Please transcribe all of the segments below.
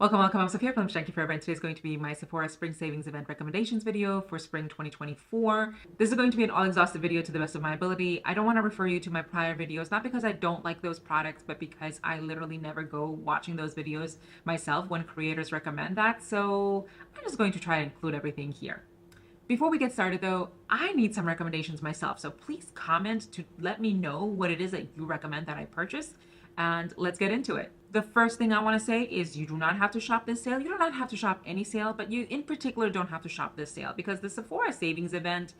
Welcome. I'm Sophia from Thank you Forever, and today's going to be my Sephora Spring Savings Event recommendations video for spring 2024. This is going to be an all-exhaustive video to the best of my ability. I don't want to refer you to my prior videos, not because I don't like those products, but because I literally never go watching those videos myself when creators recommend that. So I'm just going to try and include everything here. Before we get started though, I need some recommendations myself. So please comment to let me know what it is that you recommend that I purchase, and let's get into it. The first thing I want to say is you do not have to shop this sale. You do not have to shop any sale, but you in particular don't have to shop this sale because the Sephora savings event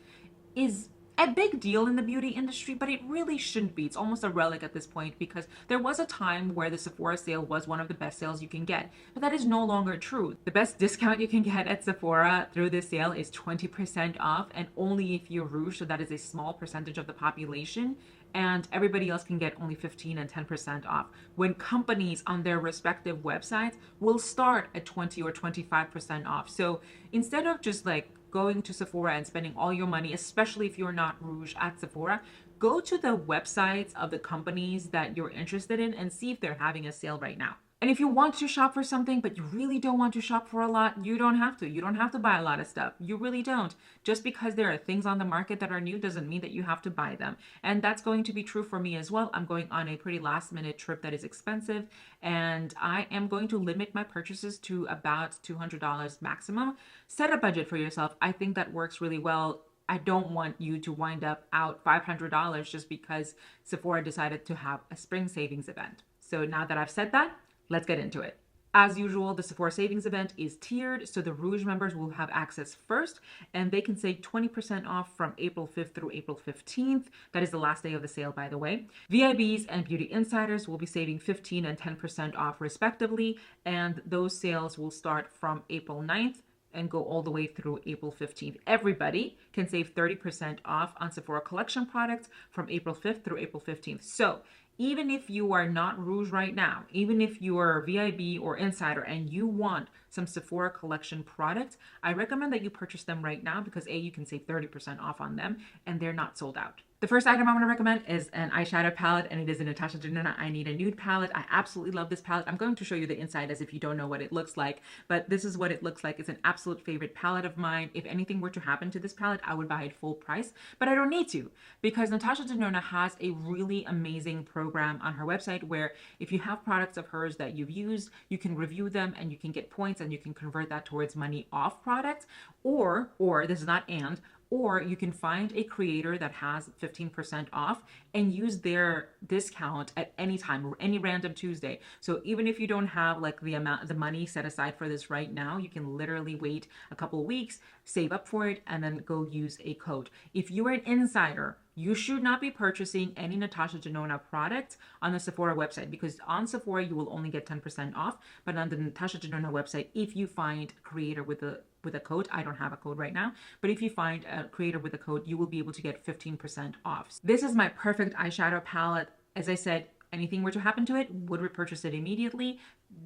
is a big deal in the beauty industry, but it really shouldn't be. It's almost a relic at this point because there was a time where the Sephora sale was one of the best sales you can get, but that is no longer true. The best discount you can get at Sephora through this sale is 20% off, and only if you're Rouge, so that is a small percentage of the population, and everybody else can get only 15 and 10% off, when companies on their respective websites will start at 20 or 25% off. So instead of just like going to Sephora and spending all your money, especially if you're not Rouge at Sephora, go to the websites of the companies that you're interested in and see if they're having a sale right now. And if you want to shop for something, but you really don't want to shop for a lot, you don't have to. You don't have to buy a lot of stuff. You really don't. Just because there are things on the market that are new doesn't mean that you have to buy them. And that's going to be true for me as well. I'm going on a pretty last minute trip that is expensive, and I am going to limit my purchases to about $200 maximum. Set a budget for yourself. I think that works really well. I don't want you to wind up out $500 just because Sephora decided to have a spring savings event. So now that I've said that, let's get into it. As usual, the Sephora savings event is tiered, so the Rouge members will have access first, and they can save 20% off from April 5th through April 15th. That is the last day of the sale, by the way. VIBs and Beauty Insiders will be saving 15 and 10% off respectively, and those sales will start from April 9th and go all the way through April 15th. Everybody can save 30% off on Sephora collection products from April 5th through April 15th. So even if you are not Rouge right now, even if you are VIB or Insider and you want some Sephora collection products, I recommend that you purchase them right now because A, you can save 30% off on them and they're not sold out. The first item I want to recommend is an eyeshadow palette, and it is a Natasha Denona I Need a Nude palette. I absolutely love this palette. I'm going to show you the inside as if you don't know what it looks like, but this is what it looks like. It's an absolute favorite palette of mine. If anything were to happen to this palette, I would buy it full price, but I don't need to because Natasha Denona has a really amazing program on her website where if you have products of hers that you've used, you can review them and you can get points and you can convert that towards money off products, or this is not and, or you can find a creator that has 15% off and use their discount at any time or any random Tuesday. So even if you don't have like the money set aside for this right now, you can literally wait a couple of weeks, save up for it, and then go use a code. If you are an insider, you should not be purchasing any Natasha Denona products on the Sephora website because on Sephora you will only get 10% off, but on the Natasha Denona website, if you find a creator with a code, I don't have a code right now, but if you find a creator with a code, you will be able to get 15% off. This is my perfect eyeshadow palette. As I said, anything were to happen to it, would repurchase it immediately,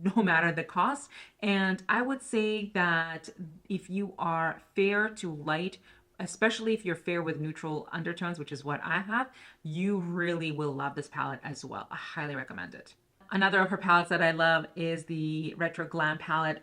no matter the cost. And I would say that if you are fair to light, especially if you're fair with neutral undertones, which is what I have, you really will love this palette as well. I highly recommend it. Another of her palettes that I love is the Retro Glam palette.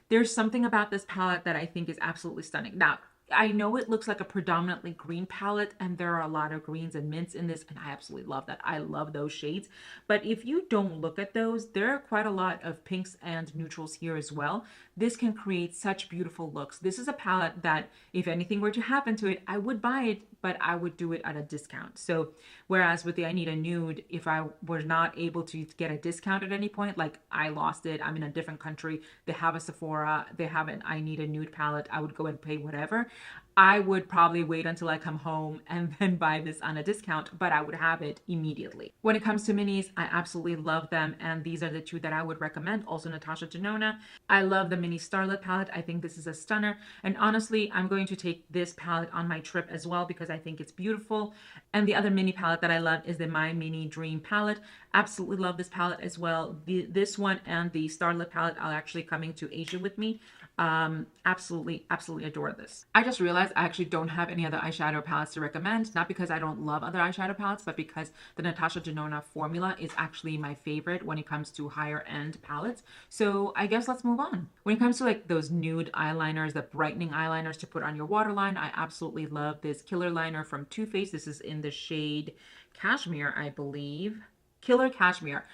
There's something about this palette that I think is absolutely stunning. Now, I know it looks like a predominantly green palette and there are a lot of greens and mints in this, and I absolutely love that. I love those shades. But if you don't look at those, there are quite a lot of pinks and neutrals here as well. This can create such beautiful looks. This is a palette that if anything were to happen to it, I would buy it, but I would do it at a discount. So whereas with the I Need a Nude, if I were not able to get a discount at any point, like I lost it, I'm in a different country, they have a Sephora, they have an I Need a Nude palette, I would go and pay whatever. I would probably wait until I come home and then buy this on a discount, but I would have it immediately. When it comes to minis, I absolutely love them, and these are the two that I would recommend. Also Natasha Denona. I love the mini Starlet palette. I think this is a stunner, and honestly, I'm going to take this palette on my trip as well because I think it's beautiful. And the other mini palette that I love is the My Mini Dream palette. Absolutely love this palette as well. This one and the Starlit palette are actually coming to Asia with me. Absolutely, absolutely adore this. I just realized I actually don't have any other eyeshadow palettes to recommend, not because I don't love other eyeshadow palettes, but because the Natasha Denona formula is actually my favorite when it comes to higher end palettes. So I guess let's move on. When it comes to like those nude eyeliners, the brightening eyeliners to put on your waterline, I absolutely love this Killer Liner from Too Faced. This is in the shade Cashmere, I believe. Killer Cashmere.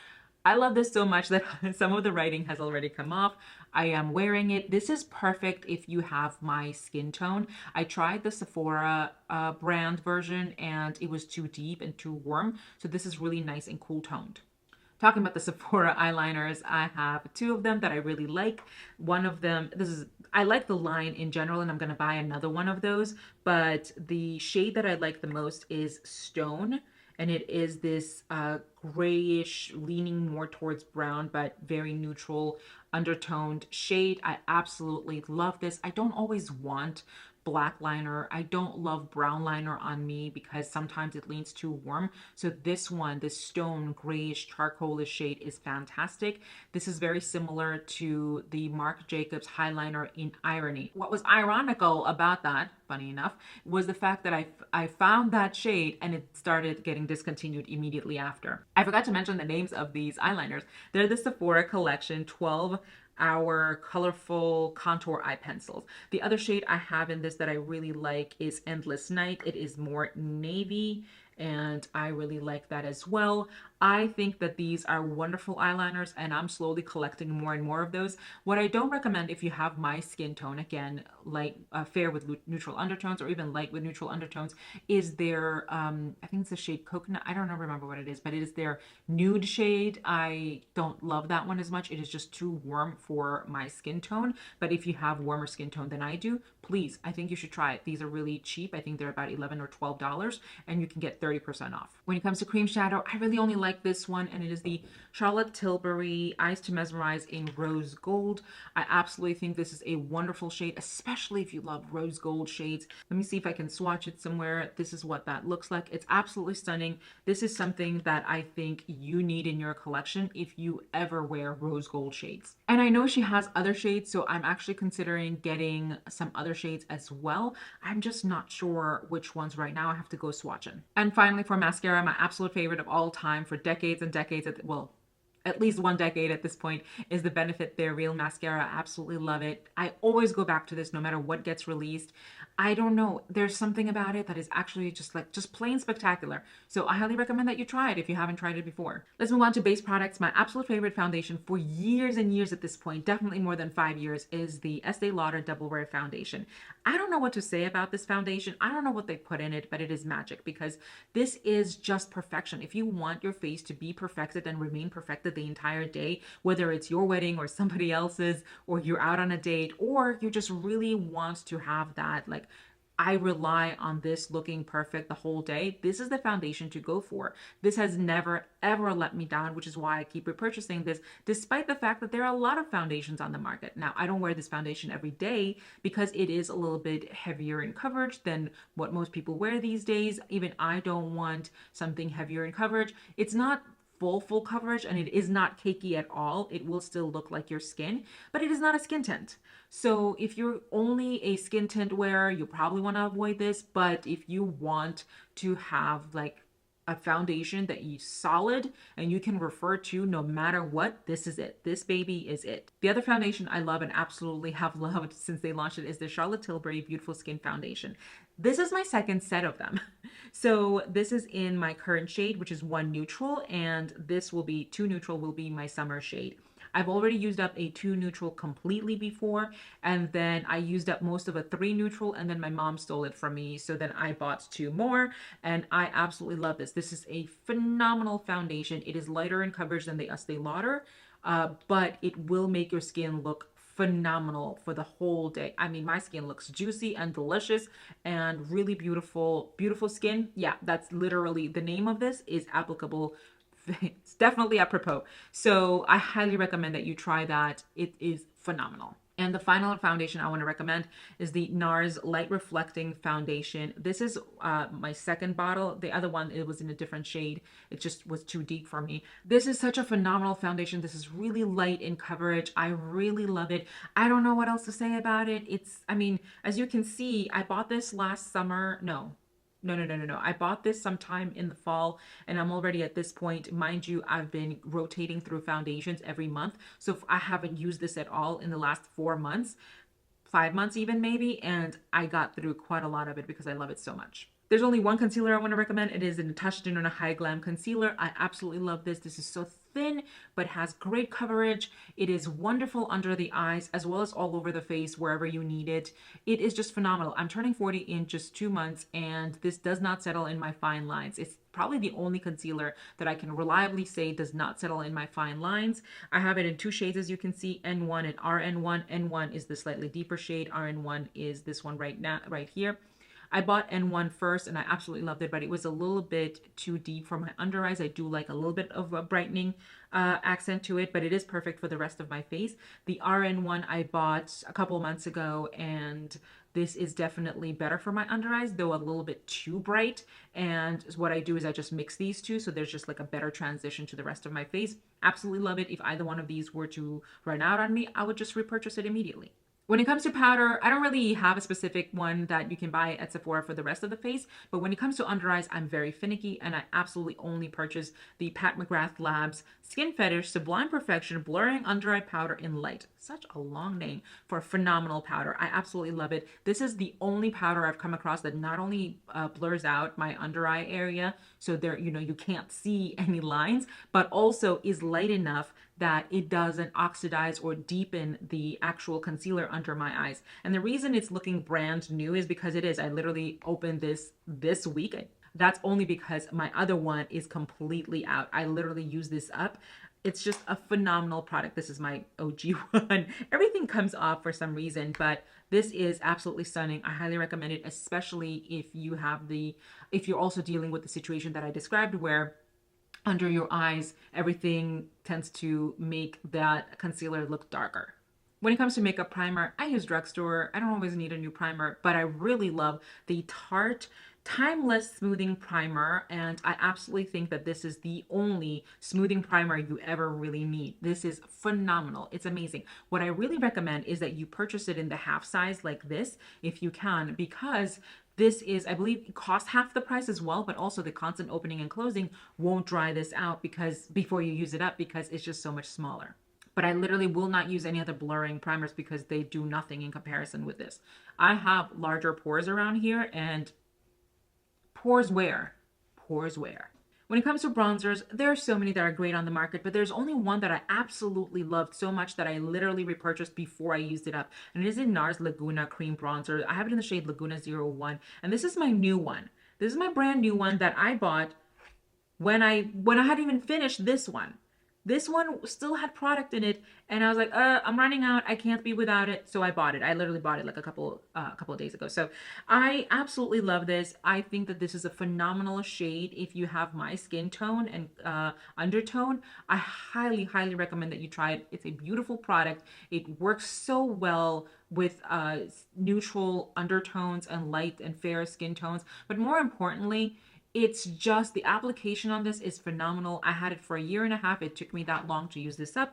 I love this so much that some of the writing has already come off. I am wearing it. This is perfect if you have my skin tone. I tried the Sephora brand version and it was too deep and too warm. So this is really nice and cool toned. Talking about the Sephora eyeliners, I have two of them that I really like. One of them, I like the line in general and I'm going to buy another one of those. But the shade that I like the most is Stone. And it is this grayish, leaning more towards brown, but very neutral, undertoned shade. I absolutely love this. I don't always want black liner. I don't love brown liner on me because sometimes it leans too warm. So this one, this stone grayish charcoalish shade is fantastic. This is very similar to the Marc Jacobs highliner in Irony. What was ironical about that, funny enough, was the fact that I found that shade and it started getting discontinued immediately after. I forgot to mention the names of these eyeliners. They're the Sephora Collection 12-hour colorful contour eye pencils. The other shade I have in this that I really like is Endless Night. It is more navy and I really like that as well. I think that these are wonderful eyeliners and I'm slowly collecting more and more of those. What I don't recommend if you have my skin tone, again, light, fair with neutral undertones or even light with neutral undertones, is their, I think it's the shade Coconut. I don't remember what it is, but it is their nude shade. I don't love that one as much. It is just too warm for my skin tone. But if you have warmer skin tone than I do, please, I think you should try it. These are really cheap. I think they're about $11 or $12 and you can get 30% off. When it comes to cream shadow, I really only like this one and it is the Charlotte Tilbury Eyes to Mesmerize in Rose Gold. I absolutely think this is a wonderful shade, especially if you love rose gold shades. Let me see if I can swatch it somewhere. This is what that looks like. It's absolutely stunning. This is something that I think you need in your collection if you ever wear rose gold shades. And I know she has other shades, so I'm actually considering getting some other shades as well. I'm just not sure which ones right now. I have to go swatching. And finally, for mascara, my absolute favorite of all time for decades and decades, well, at least one decade at this point, is the Benefit They're Real mascara. I absolutely love it. I always go back to this no matter what gets released. I don't know. There's something about it that is actually just plain spectacular. So I highly recommend that you try it if you haven't tried it before. Let's move on to base products. My absolute favorite foundation for years and years at this point, definitely more than 5 years, is the Estee Lauder Double Wear Foundation. I don't know what to say about this foundation. I don't know what they put in it, but it is magic because this is just perfection. If you want your face to be perfected and remain perfected the entire day, whether it's your wedding or somebody else's, or you're out on a date, or you just really want to have that, like, I rely on this looking perfect the whole day, this is the foundation to go for. This has never, ever let me down, which is why I keep repurchasing this, despite the fact that there are a lot of foundations on the market. Now, I don't wear this foundation every day because it is a little bit heavier in coverage than what most people wear these days. Even I don't want something heavier in coverage. It's not full coverage and it is not cakey at all. It will still look like your skin, but it is not a skin tint. So if you're only a skin tint wearer, you probably want to avoid this. But if you want to have like a foundation that is solid and you can refer to no matter what, this is it. This baby is it. The other foundation I love and absolutely have loved since they launched it is the Charlotte Tilbury Beautiful Skin Foundation. This is my second set of them. So this is in my current shade, which is 1 neutral, and this will be 2 neutral will be my summer shade. I've already used up a 2 neutral completely before, and then I used up most of a 3 neutral, and then my mom stole it from me, so then I bought 2 more, and I absolutely love this. This is a phenomenal foundation. It is lighter in coverage than the Estee Lauder, but it will make your skin look phenomenal for the whole day. I mean, my skin looks juicy and delicious and really beautiful skin. Yeah, that's literally the name of this is applicable. It's definitely apropos. So I highly recommend that you try that. It is phenomenal. And the final foundation I want to recommend is the NARS Light Reflecting Foundation. This is my second bottle. The other one, it was in a different shade. It just was too deep for me. This is such a phenomenal foundation. This is really light in coverage. I really love it. I don't know what else to say about it. I mean, as you can see, I bought this last summer. No. I bought this sometime in the fall, and I'm already at this point. Mind you, I've been rotating through foundations every month. So I haven't used this at all in the last 4 months, 5 months even maybe. And I got through quite a lot of it because I love it so much. There's only one concealer I want to recommend. It is a Touched In on a High Glam Concealer. I absolutely love this. This is so thin, but has great coverage. It is wonderful under the eyes as well as all over the face, wherever you need it. It is just phenomenal. I'm turning 40 in just 2 months, and this does not settle in my fine lines. It's probably the only concealer that I can reliably say does not settle in my fine lines. I have it in two shades, as you can see, N1 and RN1. N1 is the slightly deeper shade. RN1 is this one right now, right here. I bought N1 first and I absolutely loved it, but it was a little bit too deep for my under eyes. I do like a little bit of a brightening accent to it, but it is perfect for the rest of my face. The RN1 I bought a couple months ago, and this is definitely better for my under eyes, though a little bit too bright. And what I do is I just mix these two, so there's just like a better transition to the rest of my face. Absolutely love it. If either one of these were to run out on me, I would just repurchase it immediately. When it comes to powder, I don't really have a specific one that you can buy at Sephora for the rest of the face, but when it comes to under eyes, I'm very finicky, and I absolutely only purchase the Pat McGrath Labs Skin Fetish Sublime Perfection Blurring Under Eye Powder in Light. Such a long name for a phenomenal powder. I absolutely love it. This is the only powder I've come across that not only blurs out my under eye area, so there, you can't see any lines, but also is light enough that it doesn't oxidize or deepen the actual concealer under my eyes. And the reason it's looking brand new is because it is. I literally opened this week. That's only because my other one is completely out. I literally use this up. It's just a phenomenal product. This is my OG one. Everything comes off for some reason, but this is absolutely stunning. I highly recommend it, especially if you're also dealing with the situation that I described where under your eyes, everything tends to make that concealer look darker. When it comes to makeup primer, I use drugstore. I don't always need a new primer, but I really love the Tarte Timeless Smoothing Primer, and I absolutely think that this is the only smoothing primer you ever really need. This is phenomenal. It's amazing. What I really recommend is that you purchase it in the half size like this if you can, because this is, I believe, it costs half the price as well, but also the constant opening and closing won't dry this out before you use it up, because it's just so much smaller. But I literally will not use any other blurring primers because they do nothing in comparison with this. I have larger pores around here, and pores wear. Pores wear. When it comes to bronzers, there are so many that are great on the market, but there's only one that I absolutely loved so much that I literally repurchased before I used it up. And it is in NARS Laguna Cream Bronzer. I have it in the shade Laguna 01. And this is my new one. This is my brand new one that I bought when I hadn't even finished this one. This one still had product in it, and I was like, I'm running out. I can't be without it. So I bought it. I literally bought it like a couple of days ago. So I absolutely love this. I think that this is a phenomenal shade if you have my skin tone and undertone. I highly, highly recommend that you try it. It's a beautiful product. It works so well with neutral undertones and light and fair skin tones. But more importantly, it's just the application on this is phenomenal. I had it for a year and a half. It took me that long to use this up.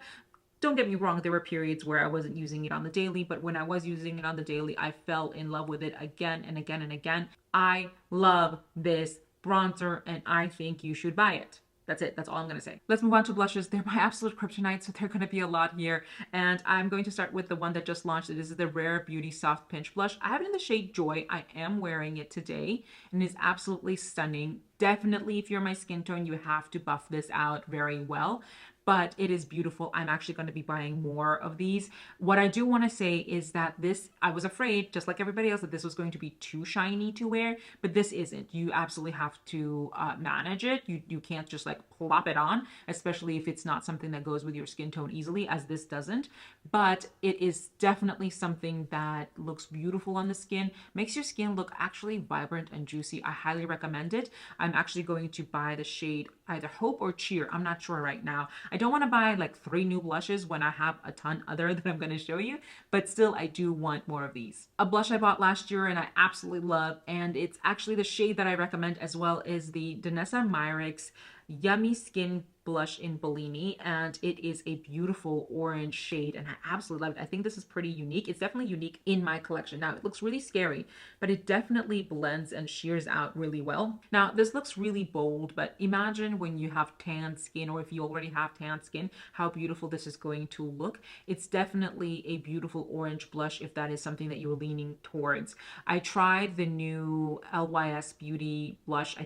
Don't get me wrong, there were periods where I wasn't using it on the daily, but when I was using it on the daily, I fell in love with it again and again and again. I love this bronzer, and I think you should buy it. That's it. That's all I'm going to say. Let's move on to blushes. They're my absolute kryptonite, so they're going to be a lot here. And I'm going to start with the one that just launched. This is the Rare Beauty Soft Pinch Blush. I have it in the shade Joy. I am wearing it today, and it's absolutely stunning. Definitely, if you're my skin tone, you have to buff this out very well. But it is beautiful. I'm actually going to be buying more of these. What I do want to say is that I was afraid, just like everybody else, that this was going to be too shiny to wear, but this isn't. You absolutely have to manage it. You can't just like plop it on, especially if it's not something that goes with your skin tone easily, as this doesn't. But it is definitely something that looks beautiful on the skin, makes your skin look actually vibrant and juicy. I highly recommend it. I'm actually going to buy the shade either Hope or Cheer. I'm not sure right now. I don't want to buy like 3 new blushes when I have a ton other that I'm going to show you, but still I do want more of these. A blush I bought last year and I absolutely love, and it's actually the shade that I recommend as well, is the Danessa Myricks Yummy Skin blush in Bellini, and it is a beautiful orange shade and I absolutely love it. I think this is pretty unique. It's definitely unique in my collection. Now it looks really scary, but it definitely blends and sheers out really well. Now this looks really bold, but imagine when you have tan skin, or if you already have tan skin, how beautiful this is going to look. It's definitely a beautiful orange blush if that is something that you're leaning towards. I tried the new LYS Beauty blush. I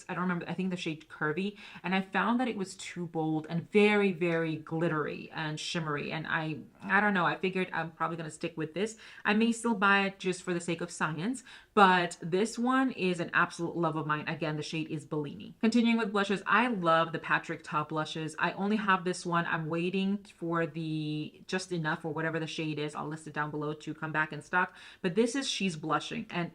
don't remember, I think the shade Curvy, and I found that it was too bold and very, very glittery and shimmery. And I don't know, I figured I'm probably going to stick with this. I may still buy it just for the sake of science, but this one is an absolute love of mine. Again, the shade is Bellini. Continuing with blushes, I love the Patrick Ta blushes. I only have this one. I'm waiting for the Just Enough, or whatever the shade is. I'll list it down below, to come back in stock. But this is She's Blushing, and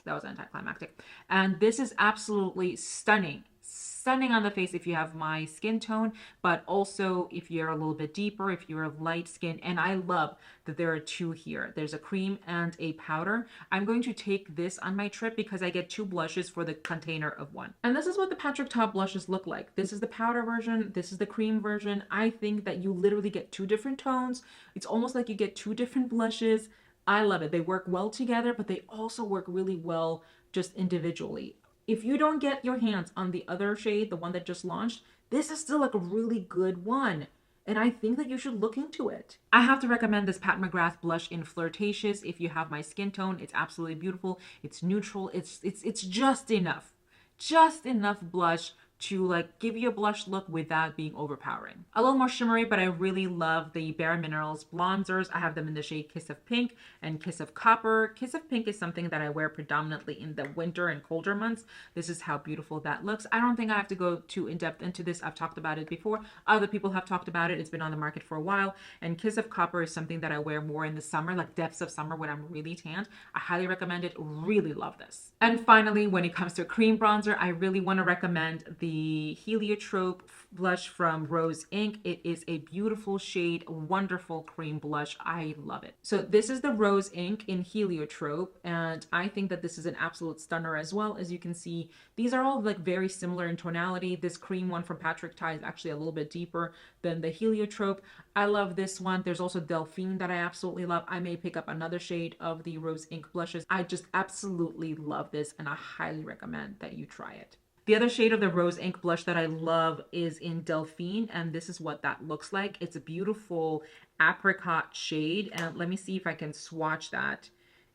that was anticlimactic. And this is absolutely stunning. Stunning on the face if you have my skin tone, but also if you're a little bit deeper, if you're a light skin. And I love that there are 2 here. There's a cream and a powder. I'm going to take this on my trip because I get 2 blushes for the container of 1. And this is what the Patrick Ta blushes look like. This is the powder version. This is the cream version. I think that you literally get 2 different tones. It's almost like you get 2 different blushes. I love it. They work well together, but they also work really well just individually. If you don't get your hands on the other shade, the one that just launched, this is still like a really good one. And I think that you should look into it. I have to recommend this Pat McGrath blush in Flirtatious. If you have my skin tone, it's absolutely beautiful. It's neutral. It's just enough. Just enough blush to like give you a blush look without being overpowering. A little more shimmery, but I really love the Bare Minerals bronzers. I have them in the shade Kiss of Pink and Kiss of Copper. Kiss of Pink is something that I wear predominantly in the winter and colder months. This is how beautiful that looks. I don't think I have to go too in-depth into this. I've talked about it before. Other people have talked about it. It's been on the market for a while. And Kiss of Copper is something that I wear more in the summer, like depths of summer when I'm really tanned. I highly recommend it. Really love this. And finally, when it comes to a cream bronzer, I really want to recommend the Heliotrope blush from Rose Inc. It is a beautiful shade, wonderful cream blush. I love it. So this is the Rose Inc. in Heliotrope, and I think that this is an absolute stunner as well. As you can see, these are all like very similar in tonality. This cream one from Patrick Ta is actually a little bit deeper than the Heliotrope. I love this one. There's also Delphine that I absolutely love. I may pick up another shade of the Rose Inc. blushes. I just absolutely love this, and I highly recommend that you try it. The other shade of the Rose Inc. blush that I love is in Delphine, and this is what that looks like. It's a beautiful apricot shade, and let me see if I can swatch that.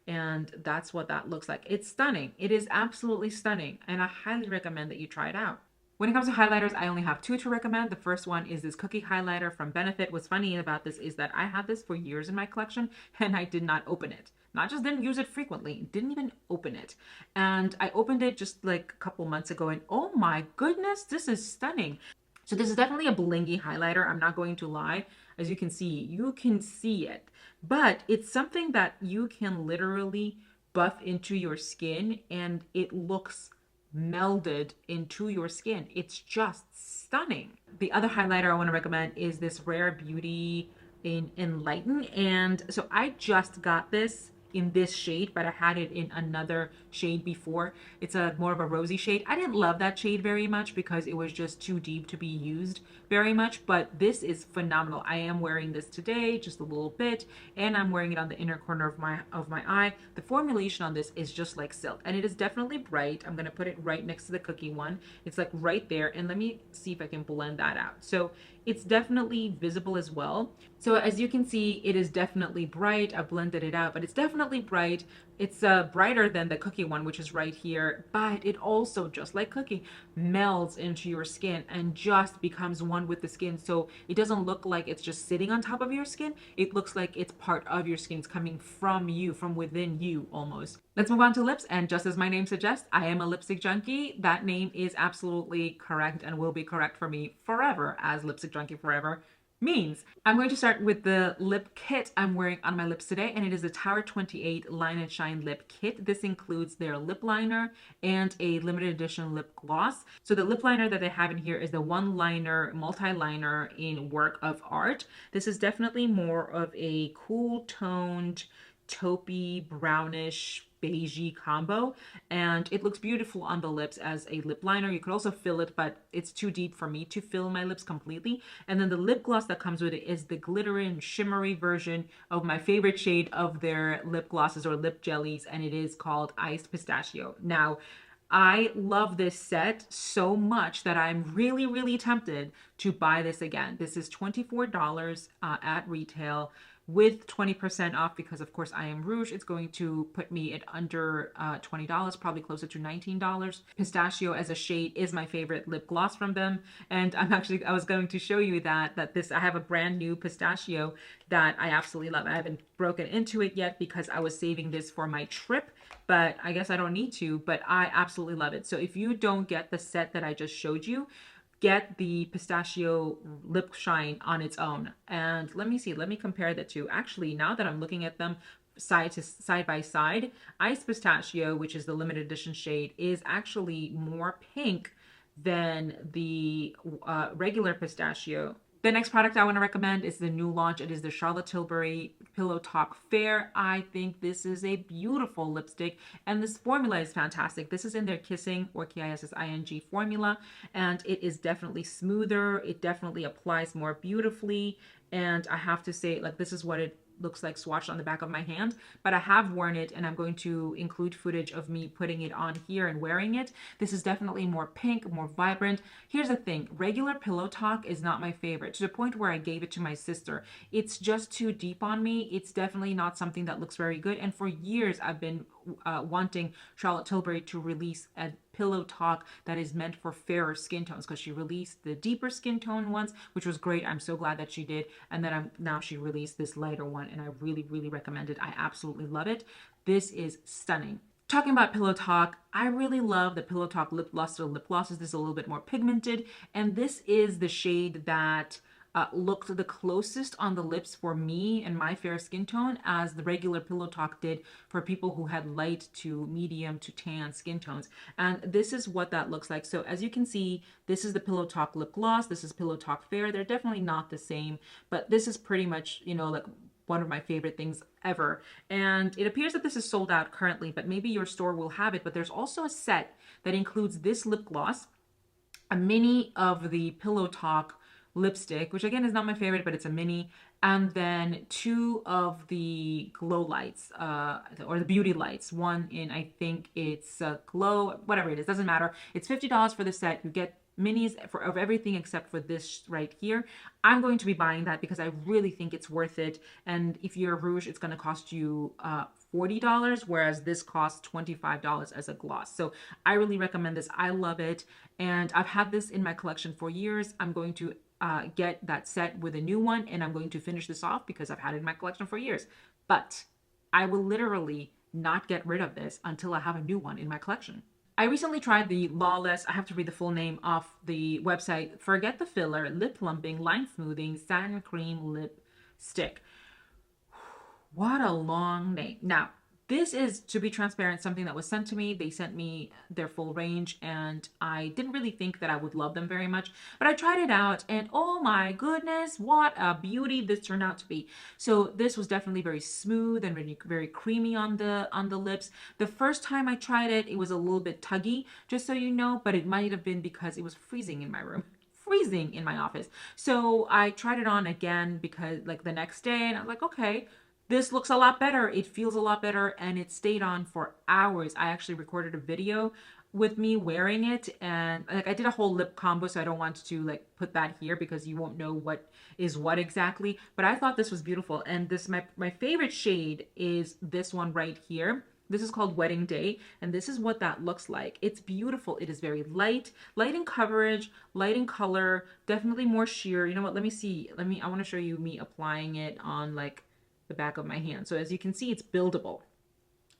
And that's what that looks like. It's stunning. It is absolutely stunning, and I highly recommend that you try it out. When it comes to highlighters, I only have 2 to recommend. The first one is this cookie highlighter from Benefit. What's funny about this is that I had this for years in my collection, and I did not open it. Not just didn't use it frequently, didn't even open it. And I opened it just like a couple months ago, and oh my goodness, this is stunning. So this is definitely a blingy highlighter. I'm not going to lie. As you can see it. But it's something that you can literally buff into your skin, and it looks melded into your skin. It's just stunning. The other highlighter I want to recommend is this Rare Beauty in Enlighten. And so I just got this in this shade, but I had it in another shade before. It's a more of a rosy shade. I didn't love that shade very much because it was just too deep to be used very much, but this is phenomenal. I am wearing this today just a little bit, and I'm wearing it on the inner corner of my eye. The formulation on this is just like silk, and it is definitely bright. I'm gonna put it right next to the cookie one. It's like right there, and let me see if I can blend that out. So it's definitely visible as well. So as you can see, it is definitely bright. I blended it out, but it's definitely bright. It's brighter than the cookie one, which is right here, but it also, just like cookie, melds into your skin and just becomes one with the skin. So it doesn't look like it's just sitting on top of your skin. It looks like it's part of your skin. It's coming from you, from within you almost. Let's move on to lips. And just as my name suggests, I am a lipstick junkie. That name is absolutely correct and will be correct for me forever as Lipstick Junkie Forever. means. I'm going to start with the lip kit I'm wearing on my lips today, and it is the Tower 28 Line and Shine Lip Kit. This includes their lip liner and a limited edition lip gloss. So the lip liner that they have in here is the one liner, multi-liner in work of art. This is definitely more of a cool toned, taupey, brownish, beigey combo, and it looks beautiful on the lips as a lip liner. You could also fill it, but it's too deep for me to fill my lips completely. And then the lip gloss that comes with it is the glittery and shimmery version of my favorite shade of their lip glosses or lip jellies, and it is called Iced Pistachio. Now, I love this set so much that I'm really, really tempted to buy this again. This is $24 at retail with 20% off because, of course, I am Rouge. It's going to put me at under $20, probably closer to $19. Pistachio as a shade is my favorite lip gloss from them. And I was going to show you I have a brand new pistachio that I absolutely love. I haven't broken into it yet because I was saving this for my trip, but I guess I don't need to, but I absolutely love it. So if you don't get the set that I just showed you, get the pistachio lip shine on its own. And let me see, let me compare the two. Actually, now that I'm looking at them side by side, Ice Pistachio, which is the limited edition shade, is actually more pink than the regular pistachio. The next product I want to recommend is the new launch. It is the Charlotte Tilbury Pillow Talk Fair. I think this is a beautiful lipstick, and this formula is fantastic. This is in their Kissing, or Kissing formula, and it is definitely smoother. It definitely applies more beautifully, and I have to say, like, this is what it looks like swatched on the back of my hand, but I have worn it and I'm going to include footage of me putting it on here and wearing it. This is definitely more pink, more vibrant. Here's the thing, regular Pillow Talk is not my favorite, to the point where I gave it to my sister. It's just too deep on me. It's definitely not something that looks very good, and for years I've been wanting Charlotte Tilbury to release a Pillow Talk that is meant for fairer skin tones, because she released the deeper skin tone ones, which was great. I'm so glad that she did. And then now she released this lighter one, and I really, really recommend it. I absolutely love it. This is stunning. Talking about Pillow Talk, I really love the Pillow Talk lip luster lip glosses. This is a little bit more pigmented, and this is the shade that looked the closest on the lips for me and my fair skin tone as the regular Pillow Talk did for people who had light to medium to tan skin tones. And this is what that looks like. So as you can see, this is the Pillow Talk lip gloss. This is Pillow Talk Fair. They're definitely not the same, but this is pretty much, like one of my favorite things ever. And it appears that this is sold out currently, but maybe your store will have it. But there's also a set that includes this lip gloss, a mini of the Pillow Talk lipstick, which again is not my favorite, but it's a mini, and then two of the glow lights, or the beauty lights. One in, I think it's glow, whatever it is, doesn't matter. It's $50 for the set. You get minis of everything except for this right here. I'm going to be buying that because I really think it's worth it. And if you're Rouge, it's going to cost you $40, whereas this costs $25 as a gloss. So I really recommend this. I love it, and I've had this in my collection for years. I'm going to get that set with a new one, and I'm going to finish this off because I've had it in my collection for years. But I will literally not get rid of this until I have a new one in my collection. I recently tried the Lawless, I have to read the full name off the website, Forget the Filler Lip Plumping Line Smoothing Satin Cream Lip Stick. What a long name. Now, this is, to be transparent, something that was sent to me. They sent me their full range, and I didn't really think that I would love them very much, but I tried it out, and oh my goodness, what a beauty this turned out to be. So this was definitely very smooth and very, very creamy on the lips. The first time I tried it, it was a little bit tuggy, just so you know, but it might have been because it was freezing in my room. Freezing in my office. So I tried it on again because, like, the next day, and I was like, okay, this looks a lot better. It feels a lot better, and it stayed on for hours. I actually recorded a video with me wearing it, and like I did a whole lip combo, so I don't want to like put that here because you won't know what is what exactly. But I thought this was beautiful, and this my favorite shade is this one right here. This is called Wedding Day, and this is what that looks like. It's beautiful. It is very light in coverage, light in color, definitely more sheer. You know what? Let me see. I want to show you me applying it on like the back of my hand. So as you can see, it's buildable.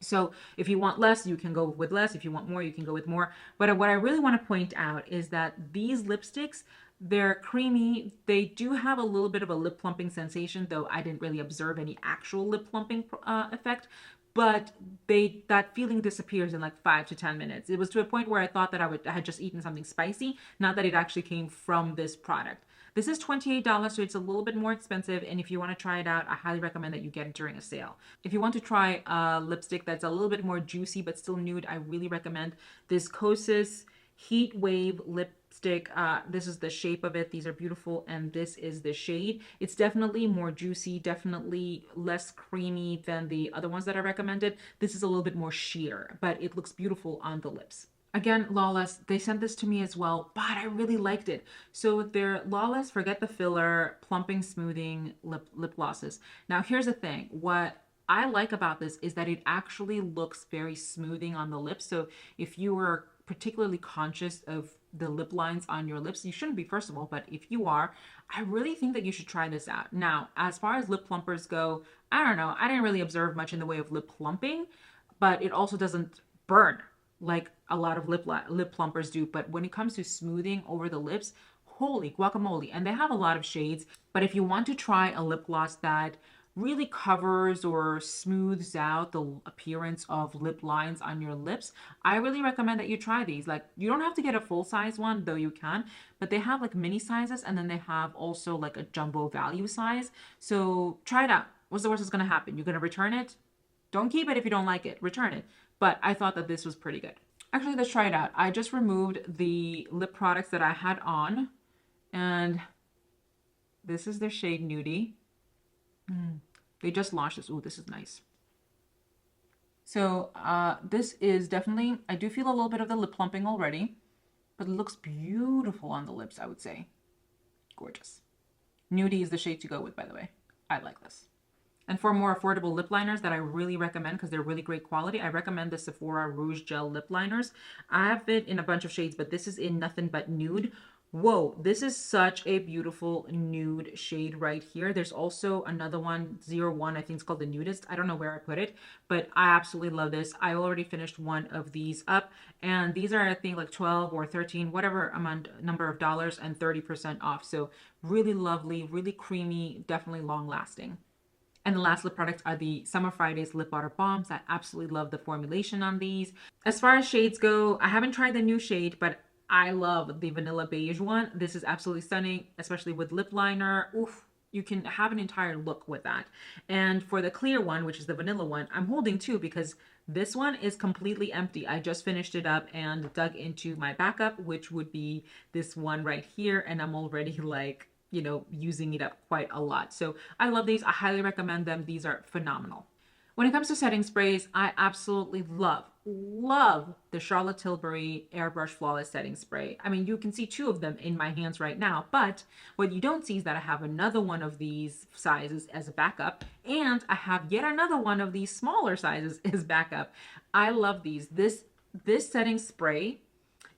So if you want less, you can go with less. If you want more, you can go with more. But what I really want to point out is that these lipsticks, They're creamy. They do have a little bit of a lip plumping sensation, though I didn't really observe any actual lip plumping effect. But that feeling disappears in like 5 to 10 minutes. It was to a point where I thought that I had just eaten something spicy, not that it actually came from this product. This is $28, so it's a little bit more expensive. And if you want to try it out, I highly recommend that you get it during a sale. If you want to try a lipstick that's a little bit more juicy but still nude, I really recommend this Kosas Heat Wave lipstick. This is the shape of it. These are beautiful, and this is the shade. It's definitely more juicy, definitely less creamy than the other ones that I recommended. This is a little bit more sheer, but it looks beautiful on the lips. Again, Lawless, they sent this to me as well, but I really liked it. So they're Lawless, Forget the Filler, Plumping Smoothing lip glosses. Now, here's the thing. What I like about this is that it actually looks very smoothing on the lips. So if you were particularly conscious of the lip lines on your lips, you shouldn't be, first of all, but if you are, I really think that you should try this out. Now, as far as lip plumpers go, I don't know. I didn't really observe much in the way of lip plumping, but it also doesn't burn like a lot of lip plumpers do. But when it comes to smoothing over the lips, holy guacamole. And they have a lot of shades. But if you want to try a lip gloss that really covers or smooths out the appearance of lip lines on your lips, I really recommend that you try these. Like, you don't have to get a full size one, though you can, but they have like mini sizes, and then they have also like a jumbo value size. So try it out. What's the worst that's going to happen? You're going to return it? Don't keep it if you don't like it. Return it. But I thought that this was pretty good. Actually, let's try it out. I just removed the lip products that I had on, and this is their shade Nudie. They just launched this. Ooh, this is nice. So this is definitely, I do feel a little bit of the lip plumping already, but it looks beautiful on the lips, I would say. Gorgeous. Nudie is the shade to go with, by the way. I like this. And for more affordable lip liners that I really recommend because they're really great quality, I recommend the Sephora Rouge Gel Lip Liners. I have it in a bunch of shades, but this is in Nothing But Nude. Whoa, this is such a beautiful nude shade right here. There's also another one, 01, I think it's called the Nudist. I don't know where I put it, but I absolutely love this. I already finished one of these up, and these are, I think, like 12 or 13, whatever number of dollars, and 30% off. So really lovely, really creamy, definitely long lasting. And the last lip products are the Summer Fridays Lip Butter Balms. I absolutely love the formulation on these. As far as shades go, I haven't tried the new shade, but I love the Vanilla Beige one. This is absolutely stunning, especially with lip liner. Oof, you can have an entire look with that. And for the clear one, which is the vanilla one, I'm holding two because this one is completely empty. I just finished it up and dug into my backup, which would be this one right here. And I'm already like, you know, using it up quite a lot. So I love these. I highly recommend them. These are phenomenal. When it comes to setting sprays, I absolutely love the Charlotte Tilbury Airbrush Flawless Setting Spray. I mean, you can see two of them in my hands right now, but what you don't see is that I have another one of these sizes as a backup, and I have yet another one of these smaller sizes as backup. I love these. This setting spray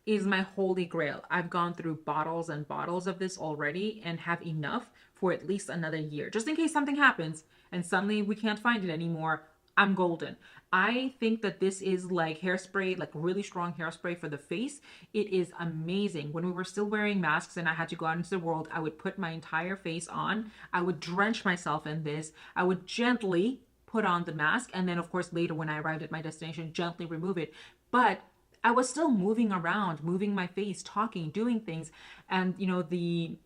is my holy grail. I've gone through bottles and bottles of this already and have enough for at least another year. Just in case something happens and suddenly we can't find it anymore, I'm golden. I think that this is like hairspray, like really strong hairspray for the face. It is amazing. When we were still wearing masks and I had to go out into the world, I would put my entire face on. I would drench myself in this. I would gently put on the mask. And then of course, later when I arrived at my destination, gently remove it. But I was still moving around, moving my face, talking, doing things. And, you know, the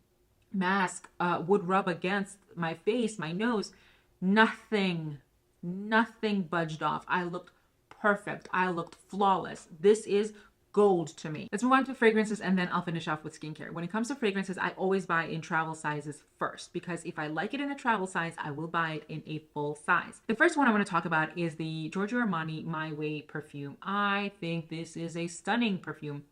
mask would rub against my face, my nose. Nothing budged off. I looked perfect. I looked flawless. This is gold to me. Let's move on to fragrances and then I'll finish off with skincare. When it comes to fragrances, I always buy in travel sizes first because if I like it in a travel size, I will buy it in a full size. The first one I want to talk about is the Giorgio Armani My Way perfume. I think this is a stunning perfume.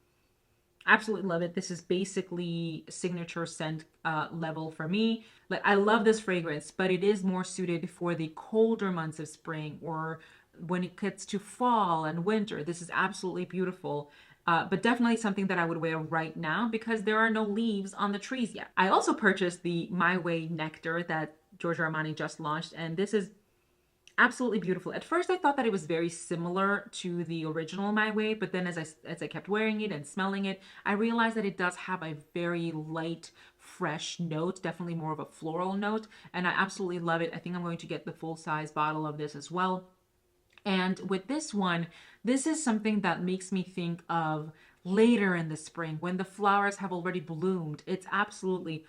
Absolutely love it. This is basically signature scent level for me. Like, I love this fragrance, but it is more suited for the colder months of spring or when it gets to fall and winter. This is absolutely beautiful. But definitely something that I would wear right now because there are no leaves on the trees yet. I also purchased the My Way Nectar that Giorgio Armani just launched, and this is Absolutely beautiful. At first, I thought that it was very similar to the original My Way, but then as I kept wearing it and smelling it, I realized that it does have a very light, fresh note, definitely more of a floral note, and I absolutely love it. I think I'm going to get the full size bottle of this as well. And with this one, this is something that makes me think of later in the spring when the flowers have already bloomed. It's absolutely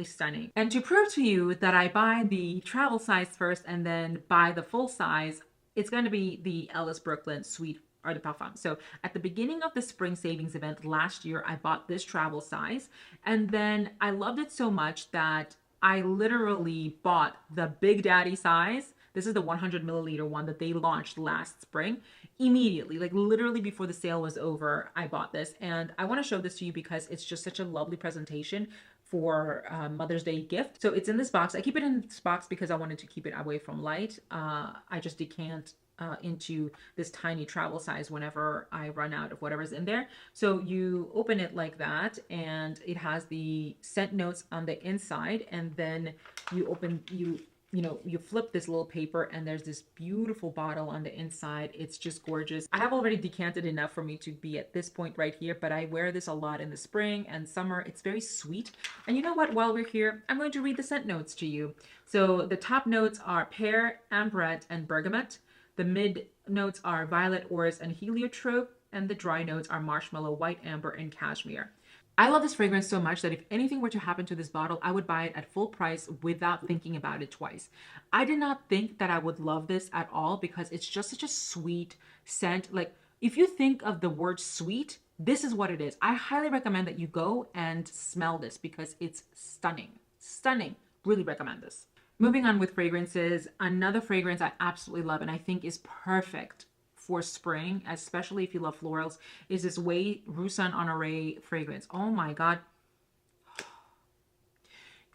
stunning. And to prove to you that I buy the travel size first and then buy the full size, it's going to be the Ellis Brooklyn Sweet Eau de Parfum. So at the beginning of the spring savings event last year, I bought this travel size, and then I loved it so much that I literally bought the Big Daddy size. This is the 100 milliliter one that they launched last spring. Immediately, like literally before the sale was over, I bought this. And I want to show this to you because it's just such a lovely presentation for Mother's Day gift. So it's in this box. I keep it in this box because I wanted to keep it away from light. I just decant into this tiny travel size whenever I run out of whatever's in there. So you open it like that, and it has the scent notes on the inside, and then you flip this little paper and there's this beautiful bottle on the inside. It's just gorgeous. I have already decanted enough for me to be at this point right here, but I wear this a lot in the spring and summer. It's very sweet. And you know what? While we're here, I'm going to read the scent notes to you. So the top notes are pear, ambrette, and bergamot. The mid notes are violet, orris, and heliotrope. And the dry notes are marshmallow, white amber, and cashmere. I love this fragrance so much that if anything were to happen to this bottle, I would buy it at full price without thinking about it twice. I did not think that I would love this at all because it's just such a sweet scent. Like, if you think of the word sweet, this is what it is. I highly recommend that you go and smell this because it's stunning. Stunning. Really recommend this. Moving on with fragrances, another fragrance I absolutely love and I think is perfect for spring, especially if you love florals, is this Way Rue Saint Honore fragrance. Oh my God.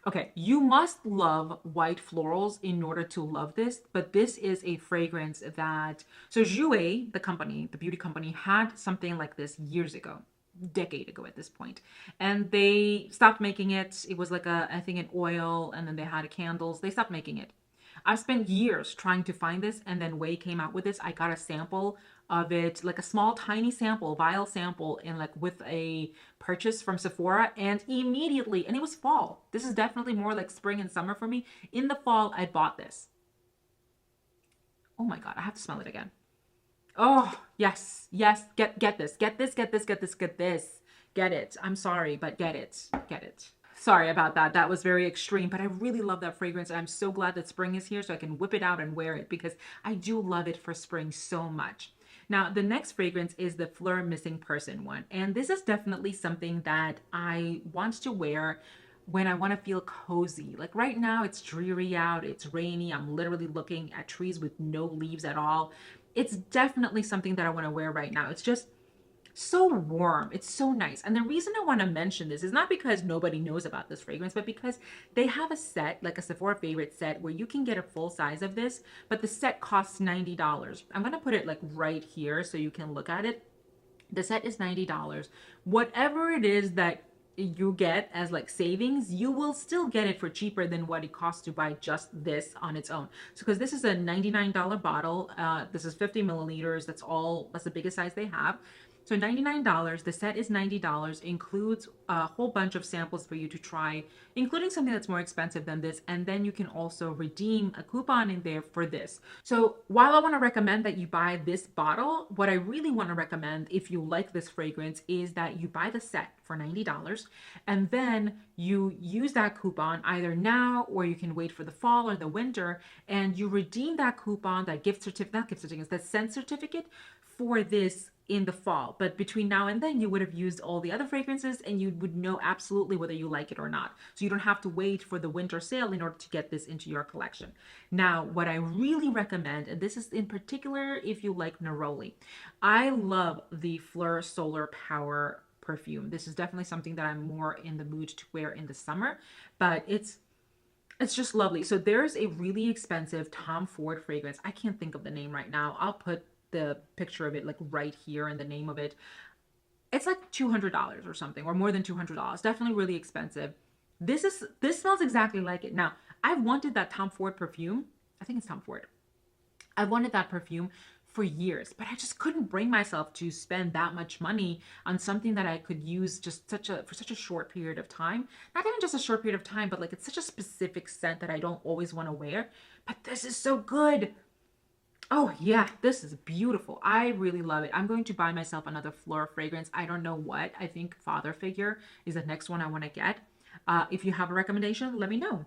Okay, you must love white florals in order to love this, but this is a fragrance that, so Jouer, the company, the beauty company, had something like this years ago, decade ago at this point, and they stopped making it. It was like I think an oil, and then they had candles. They stopped making it. I've spent years trying to find this, and then Way came out with this. I got a sample of it, like a small, tiny sample, vial sample, in like with a purchase from Sephora, and immediately, and it was fall. This is definitely more like spring and summer for me. In the fall, I bought this. Oh my God, I have to smell it again. Oh, yes, yes, get this, get this, get this, get this, get this, get it. I'm sorry, but get it, get it. Sorry about that. That was very extreme, but I really love that fragrance. And I'm so glad that spring is here so I can whip it out and wear it because I do love it for spring so much. Now, the next fragrance is the Fleur Missing Person one. And this is definitely something that I want to wear when I want to feel cozy. Like right now, it's dreary out, it's rainy. I'm literally looking at trees with no leaves at all. It's definitely something that I want to wear right now. It's just so warm. It's so nice. And the reason I want to mention this is not because nobody knows about this fragrance, but because they have a set, like a Sephora favorite set, where you can get a full size of this, but the set costs $90. I'm going to put it like right here so you can look at it. The set is $90. Whatever it is that you get as like savings, you will still get it for cheaper than what it costs to buy just this on its own. So because this is a $99 bottle, this is 50 milliliters. That's the biggest size they have. So $99, the set is $90, includes a whole bunch of samples for you to try, including something that's more expensive than this. And then you can also redeem a coupon in there for this. So while I want to recommend that you buy this bottle, what I really want to recommend if you like this fragrance is that you buy the set for $90 and then you use that coupon either now or you can wait for the fall or the winter and you redeem that coupon, that that scent certificate for this in the fall. But between now and then, you would have used all the other fragrances and you would know absolutely whether you like it or not. So you don't have to wait for the winter sale in order to get this into your collection. Now, what I really recommend, and this is in particular if you like neroli, I love the Fleur Solar Power perfume. This is definitely something that I'm more in the mood to wear in the summer, but it's just lovely. So there's a really expensive Tom Ford fragrance. I can't think of the name right now. I'll put the picture of it like right here and the name of it. It's like $200 or something, or more than $200. Definitely really expensive. This smells exactly like it. Now, I've wanted that Tom Ford perfume. I think it's Tom Ford. I wanted that perfume for years, but I just couldn't bring myself to spend that much money on something that I could use just for such a short period of time. Not even just a short period of time, but like it's such a specific scent that I don't always want to wear. But this is so good. Oh yeah, this is beautiful. I really love it. I'm going to buy myself another floral fragrance. I don't know what. I think Father Figure is the next one I want to get. If you have a recommendation, let me know.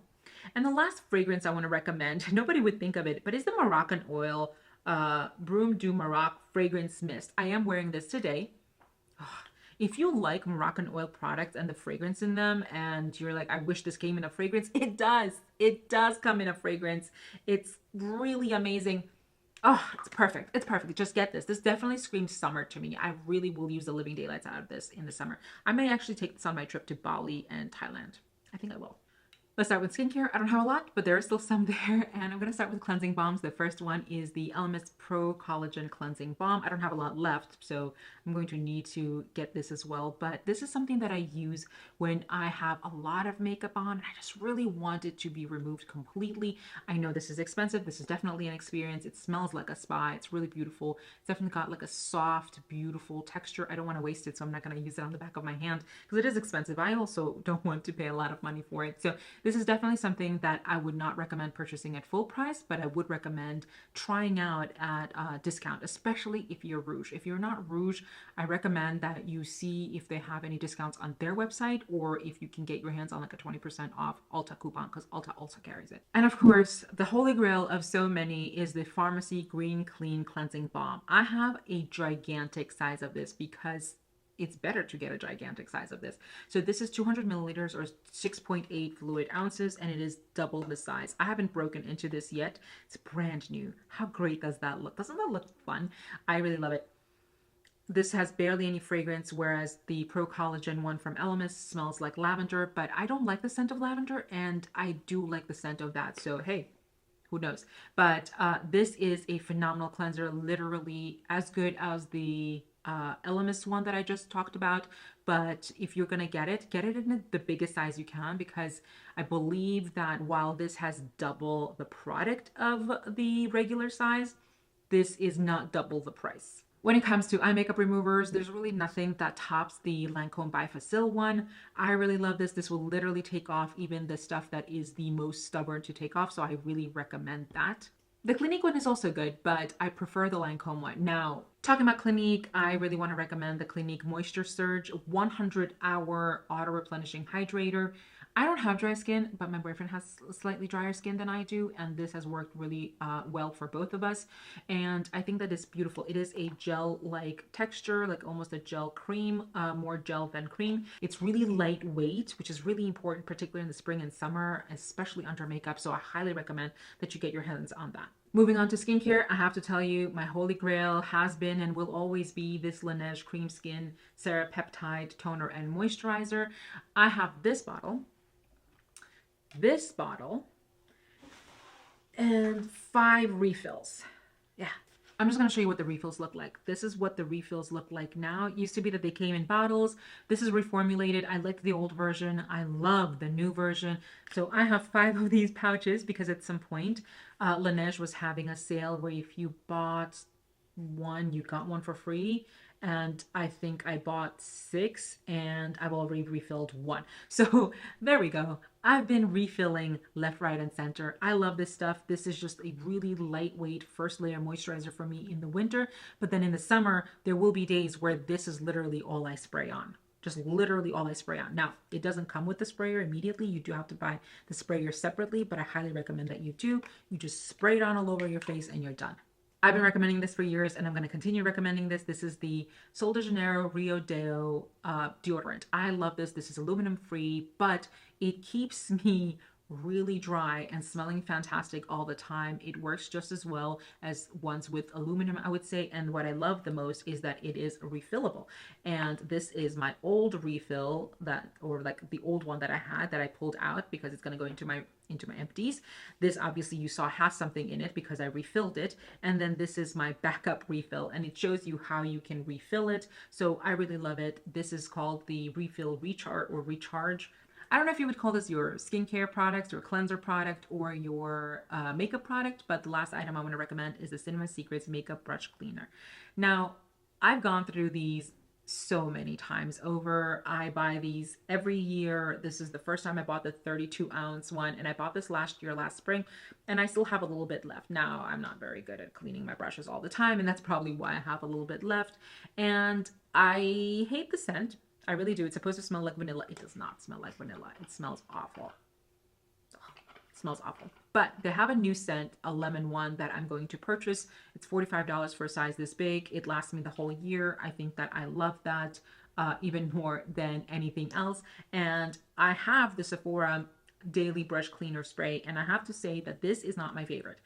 And the last fragrance I want to recommend, nobody would think of it, but it's the Moroccan Oil Broom du Maroc Fragrance Mist. I am wearing this today. If you like Moroccan oil products and the fragrance in them, and you're like, I wish this came in a fragrance, it does. It does come in a fragrance. It's really amazing. Oh, it's perfect. It's perfect. Just get this. This definitely screams summer to me. I really will use the living daylights out of this in the summer. I may actually take this on my trip to Bali and Thailand. I think I will. Let's start with skincare. I don't have a lot, but there are still some there. And I'm going to start with cleansing balms. The first one is the Elemis Pro Collagen Cleansing Balm. I don't have a lot left, so I'm going to need to get this as well. But this is something that I use when I have a lot of makeup on. I just really want it to be removed completely. I know this is expensive. This is definitely an experience. It smells like a spa. It's really beautiful. It's definitely got like a soft, beautiful texture. I don't want to waste it, so I'm not going to use it on the back of my hand because it is expensive. I also don't want to pay a lot of money for it. So this is definitely something that I would not recommend purchasing at full price, but I would recommend trying out at a discount, especially if you're Rouge. If you're not Rouge, I recommend that you see if they have any discounts on their website or if you can get your hands on like a 20% off Ulta coupon because Ulta also carries it. And of course, the holy grail of so many is the Pharmacy Green Clean Cleansing Balm. I have a gigantic size of this because it's better to get a gigantic size of this. So this is 200 milliliters or 6.8 fluid ounces, and it is double the size. I haven't broken into this yet. It's brand new. How great does that look? Doesn't that look fun? I really love it. This has barely any fragrance, whereas the Pro Collagen one from Elemis smells like lavender, but I don't like the scent of lavender, and I do like the scent of that. So hey, who knows? But this is a phenomenal cleanser, literally as good as the Elemis one that I just talked about. But if you're gonna get it in the biggest size you can, because I believe that while this has double the product of the regular size, this is not double the price. When it comes to eye makeup removers, there's really nothing that tops the Lancome Bifacil one. I really love this. This will literally take off even the stuff that is the most stubborn to take off, so I really recommend that. The Clinique one is also good, but I prefer the Lancome one. Now, talking about Clinique, I really want to recommend the Clinique Moisture Surge 100-hour auto-replenishing hydrator. I don't have dry skin, but my boyfriend has slightly drier skin than I do, and this has worked really well for both of us. And I think that it's beautiful. It is a gel-like texture, like almost a gel cream, more gel than cream. It's really lightweight, which is really important, particularly in the spring and summer, especially under makeup. So I highly recommend that you get your hands on that. Moving on to skincare, I have to tell you, my holy grail has been and will always be this Laneige Cream Skin Serapeptide Toner and Moisturizer. I have this bottle, and 5 refills. Yeah, I'm just going to show you what the refills look like. This is what the refills look like now. It used to be that they came in bottles. This is reformulated. I liked the old version. I love the new version. So I have 5 of these pouches because at some point Laneige was having a sale where if you bought one, you got one for free. And I think I bought 6 and I've already refilled 1. So there we go. I've been refilling left, right, and center. I love this stuff. This is just a really lightweight first layer moisturizer for me in the winter. But then in the summer, there will be days where this is literally all I spray on. Just literally all I spray on. Now, it doesn't come with the sprayer immediately. You do have to buy the sprayer separately, but I highly recommend that you do. You just spray it on all over your face and you're done. I've been recommending this for years and I'm going to continue recommending this. This is the Sol de Janeiro Rio Deo deodorant. I love this. This is aluminum free, but it keeps me really dry and smelling fantastic all the time. It works just as well as ones with aluminum, I would say. And what I love the most is that it is refillable. And this is my old refill or like the old one that I had that I pulled out because it's going to go into my empties. This obviously you saw has something in it because I refilled it. And then this is my backup refill and it shows you how you can refill it. So I really love it. This is called the Refill Recharge or Recharge. I don't know if you would call this your skincare product, your cleanser product, or your makeup product, but the last item I want to recommend is the Cinema Secrets Makeup Brush Cleaner. Now, I've gone through these so many times over. I buy these every year. This is the first time I bought the 32-ounce one, and I bought this last year, last spring, and I still have a little bit left. Now, I'm not very good at cleaning my brushes all the time, and that's probably why I have a little bit left. And I hate the scent. I really do. It's supposed to smell like vanilla. It does not smell like vanilla. It smells awful. It smells awful. But they have a new scent, a lemon one, that I'm going to purchase. It's $45 for a size this big. It lasts me the whole year. I think that I love that even more than anything else. And I have the Sephora Daily Brush Cleaner Spray, and I have to say that this is not my favorite.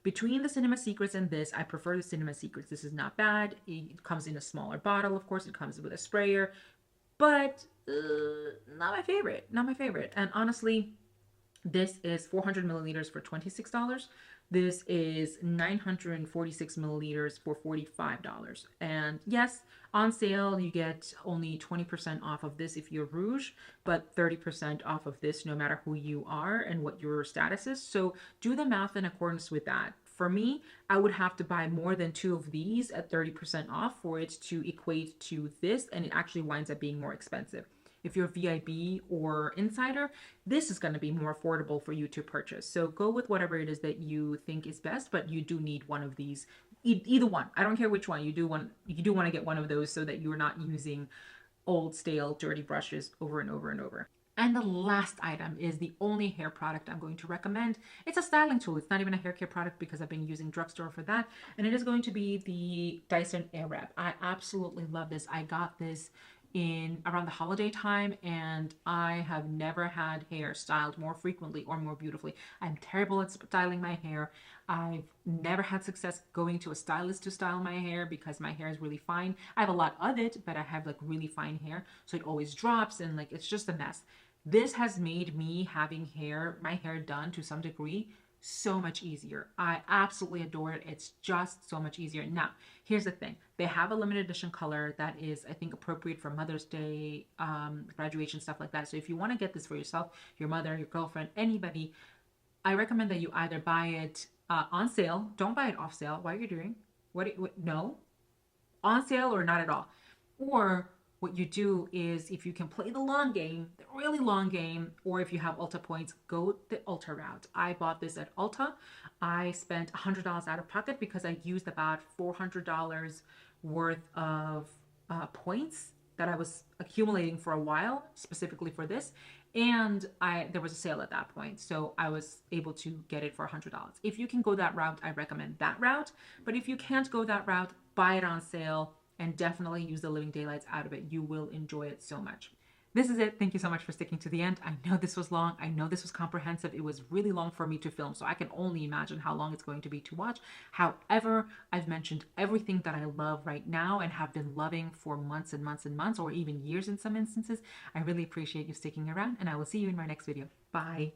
Between the Cinema Secrets and this, I prefer the Cinema Secrets. This is not bad. It comes in a smaller bottle, of course. It comes with a sprayer, but not my favorite. Not my favorite. And honestly, this is 400 milliliters for $26. This is 946 milliliters for $45. And yes, on sale, you get only 20% off of this if you're Rouge, but 30% off of this no matter who you are and what your status is. So do the math in accordance with that. For me, I would have to buy more than 2 of these at 30% off for it to equate to this, and it actually winds up being more expensive. If you're VIB or Insider, this is going to be more affordable for you to purchase. So go with whatever it is that you think is best, but you do need one of these. Either one. I don't care which one. You do want to get one of those so that you're not using old, stale, dirty brushes over and over and over. And the last item is the only hair product I'm going to recommend. It's a styling tool. It's not even a hair care product because I've been using drugstore for that. And it is going to be the Dyson Airwrap. I absolutely love this. I got this in around the holiday time, and I have never had hair styled more frequently or more beautifully. I'm terrible at styling my hair. I've never had success going to a stylist to style my hair because my hair is really fine. I have a lot of it, but I have like really fine hair, so it always drops and like it's just a mess. This has made me having my hair done to some degree so much easier. I absolutely adore it. It's just so much easier. Now, here's the thing. They have a limited edition color that is, I think, appropriate for Mother's Day, graduation, stuff like that. So if you want to get this for yourself, your mother, your girlfriend, anybody, I recommend that you either buy it on sale. Don't buy it off sale. What are you doing? No. On sale or not at all. Or what you do is, if you can play the long game, the really long game, or if you have Ulta points, go the Ulta route. I bought this at Ulta. I spent $100 out of pocket because I used about $400 worth of points that I was accumulating for a while, specifically for this. And there was a sale at that point, so I was able to get it for $100. If you can go that route, I recommend that route. But if you can't go that route, buy it on sale and definitely use the living daylights out of it. You will enjoy it so much. This is it. Thank you so much for sticking to the end. I know this was long. I know this was comprehensive. It was really long for me to film, so I can only imagine how long it's going to be to watch. However, I've mentioned everything that I love right now and have been loving for months and months and months, or even years in some instances. I really appreciate you sticking around, and I will see you in my next video. Bye.